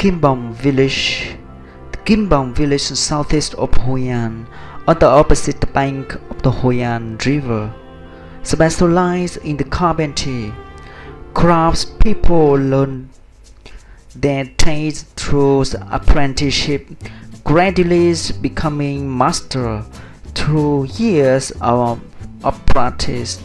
Kim Bong village. The Kim Bong village is southeast of Hoi An, on the opposite bank of the Hoi An River. Specialized in the carpentry, crafts people learn their trades through apprenticeship, gradually becoming master through years of practice.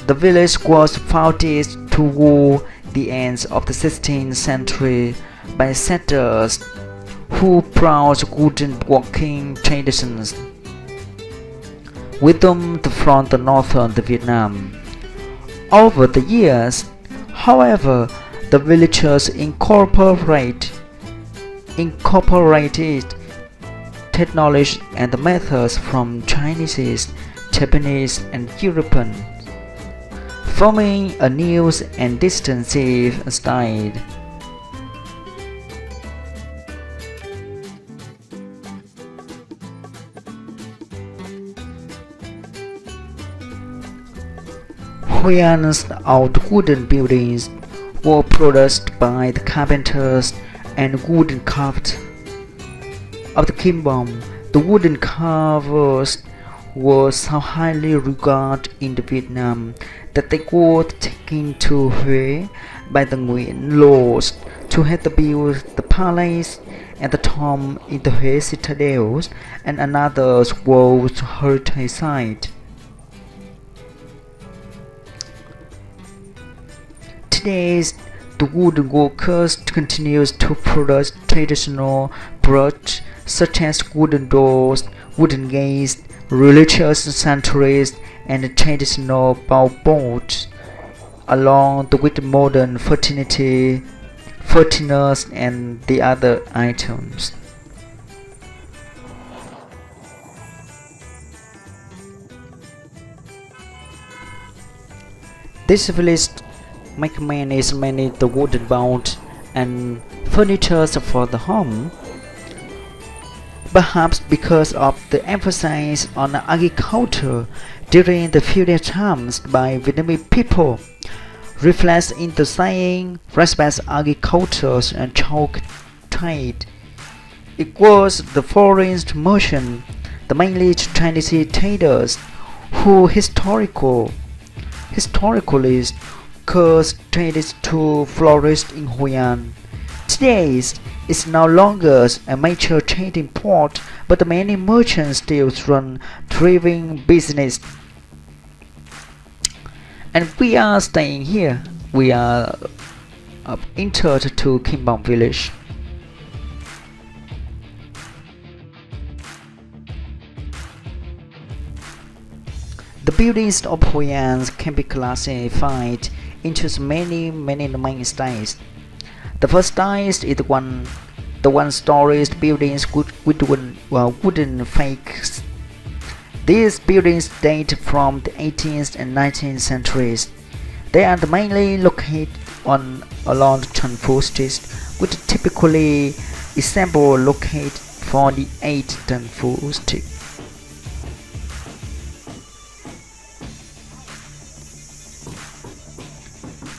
The village was founded toward the end of the 16th century by settlers who brought wooden working traditions with them from the northern Vietnam. Over the years, however, the villagers incorporated technology and methods from Chinese, Japanese, and European, forming a new and distinctive style. Hoi An's old wooden buildings were produced by the carpenters and woodecarvers of the Kim Bong. The woodecarvers were so highly regarded in Vietnam that they were taken to Hue by the Nguyen lords to help build the palace and the tomb in the Hue citadels and another World Heritage Site. Today, the woodworkers continue to produce traditional products such as wooden doors, wooden gates, religious sanctuaries, and traditional boards, along with modern furniture and the other items. This village manages many the wooden board and furniture for the home, perhaps because of the emphasis on agriculture during the feudal times by Vietnamese people, reflects in the saying respect agriculture and chalk trade. It was the foreign merchants, the mainly Chinese traders, who historically caused trade to flourish in Hoi An. Today, it's no longer a major trading port, but many merchants still run thriving business. And we are staying here. We are entered to Kim Bong village. The buildings of Hoi An can be classified into many main styles. The first style is the one-story buildings with wooden fakes. These buildings date from the 18th and 19th centuries. They are mainly located along Trần Phú Street, which typically assemble located for the 8th Trần Phú Street.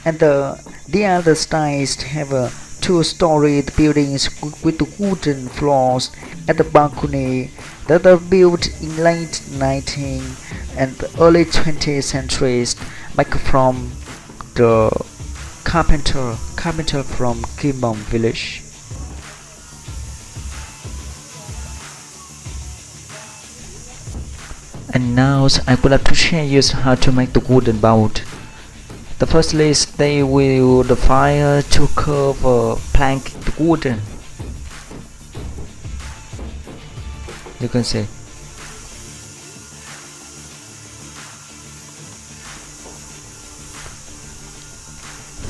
And the other styles have two-story buildings with wooden floors at the balcony that are built in late 19th and early 20th centuries, like from the carpenter from Kim Bong village. And now I would like to share you how to make the wooden boat. The first list they will the fire to cover plank wooden. You can see.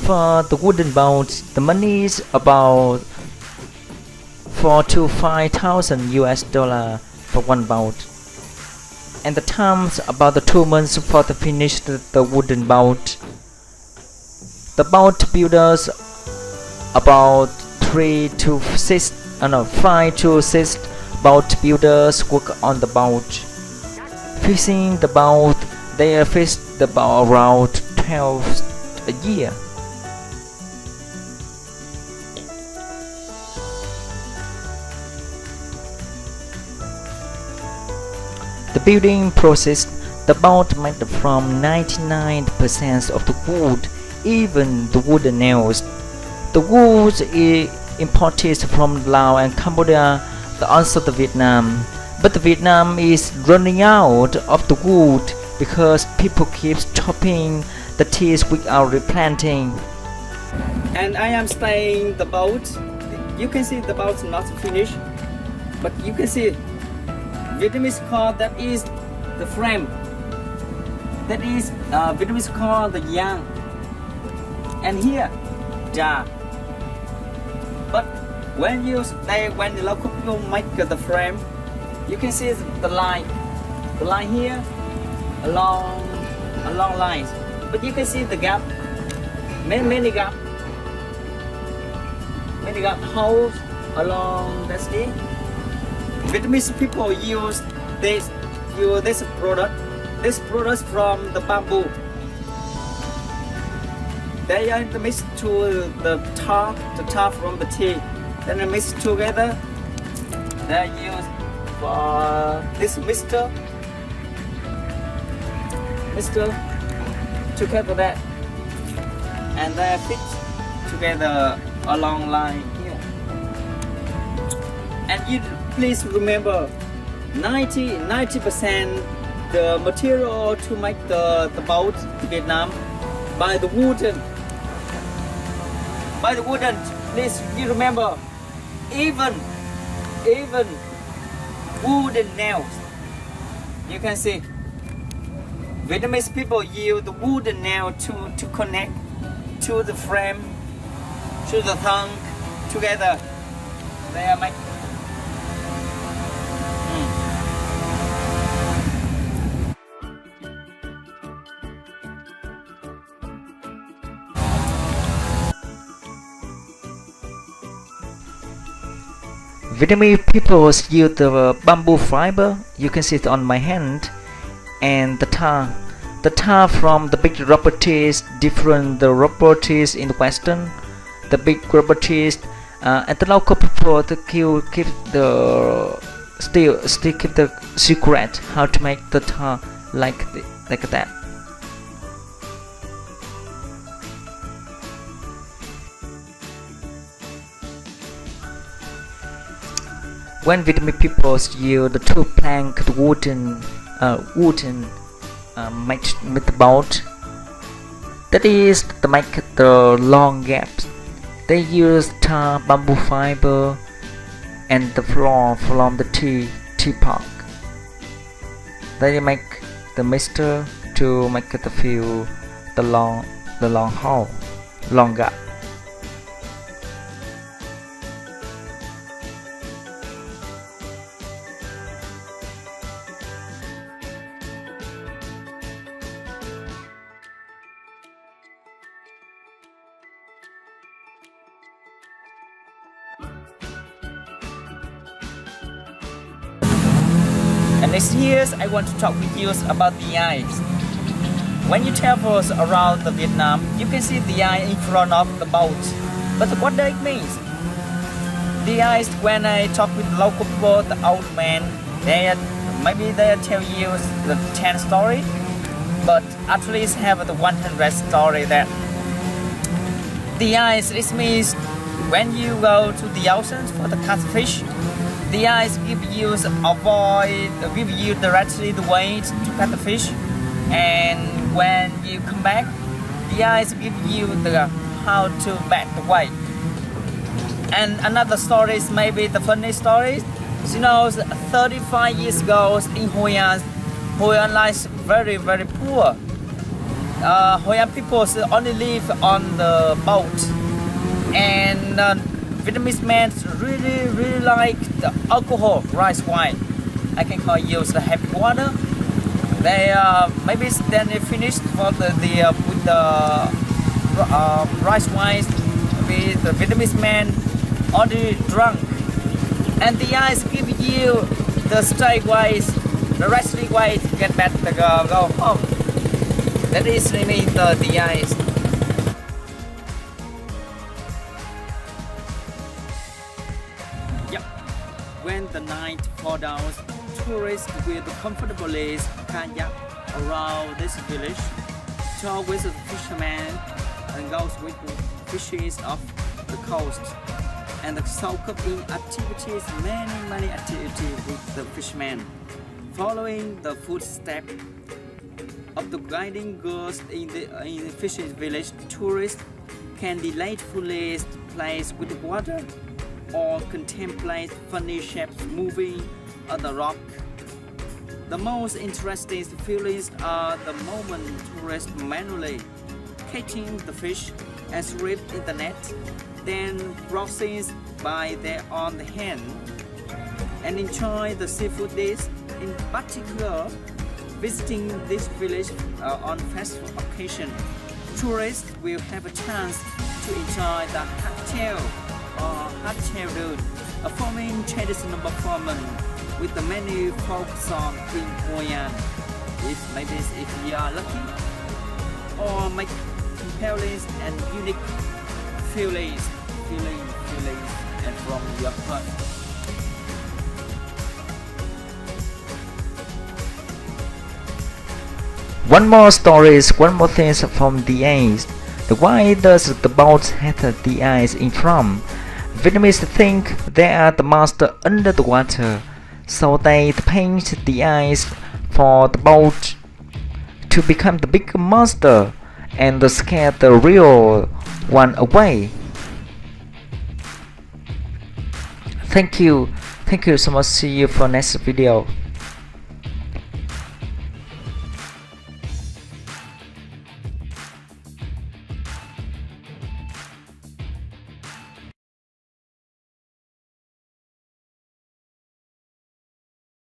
For the wooden boats, the money is about $4,000 to $5,000 for one boat, and the time's about 2 months for to finish the wooden boat. The boat builders about 5 to 6 boat builders work on the boat. Fixing the boat, they fix the boat around 12 a year. The building process, the boat made from 99% of the wood, even the wooden nails. The wood is imported from Laos and Cambodia, also the Vietnam. But the Vietnam is running out of the wood because people keep chopping the trees without replanting. And I am staying the boat. You can see the boat not finished, but you can see Vietnamese call that is the frame. That is Vietnamese call the yang. And here, ja. But when the local people make the frame, you can see the line here, a long line. But you can see the gap, many gap holes along the street. Vietnamese people use this product from the bamboo. They are mixed to the tar from the tree. Then they mix together. They use for this mixture together that, and they fit together along line here. And you please remember, 90% the material to make the boat in Vietnam by the wooden. Please you remember, even wooden nails. You can see Vietnamese people use the wooden nail to connect to the frame, to the trunk together. They are make. Vietnamese people use the bamboo fiber. You can see it on my hand, and the tar. The tar from the big rubber trees, different the rubber trees in the western. The big rubber trees, and the local people to keep the still keep the secret how to make the tar like that. When Vietnamese people use the two plank wooden make with the boat, that is to make the long gaps. They use tar, bamboo fiber, and the floor from the tea park. They make the mixture to make the fill the long hole, long gap. And next year, I want to talk with you about the eyes. When you travel around the Vietnam, you can see the eye in front of the boat. But what does it mean? The eyes, when I talk with local people, the old man, maybe they tell you the 10 story, but at least have the 100 story there. The eyes, it means when you go to the ocean for the catfish, the eyes give you directly the way to catch the fish, and when you come back, the eyes give you the how to back the way. And another story is maybe the funny story. You know, 35 years ago in Hoi An lies very poor. Hoi An people only live on the boat, and Vietnamese men really like the alcohol, rice wine. I can call you the happy water. They maybe then they finished for with the rice wine. Maybe the Vietnamese men already drunk, and the eyes give you the straight ways, the wrestling way to get back to go home. That is really the eyes. When the night falls down, tourists will comfortably kayak around this village, talk with the fishermen, and go with the fishes off the coast, and soak up in activities, many activities with the fishermen. Following the footsteps of the guiding girls in the fishing village, tourists can delightfully play with the water or contemplate funny shapes moving on the rock. The most interesting feelings are the moment tourists manually catching the fish and shrimp in the net, then browsing by their own hand and enjoy the seafood dish. In particular, visiting this village on festival occasion, tourists will have a chance to enjoy the hardtail or hardtail, a forming traditional performance with the many folk songs in Hoi An. If you are lucky, or make compelling and unique feelings and from your heart. One more thing from the east. Why does the boat have the eyes in front? Vietnamese think they are the master under the water, so they paint the eyes for the boat to become the big monster and scare the real one away. Thank you so much. See you for next video.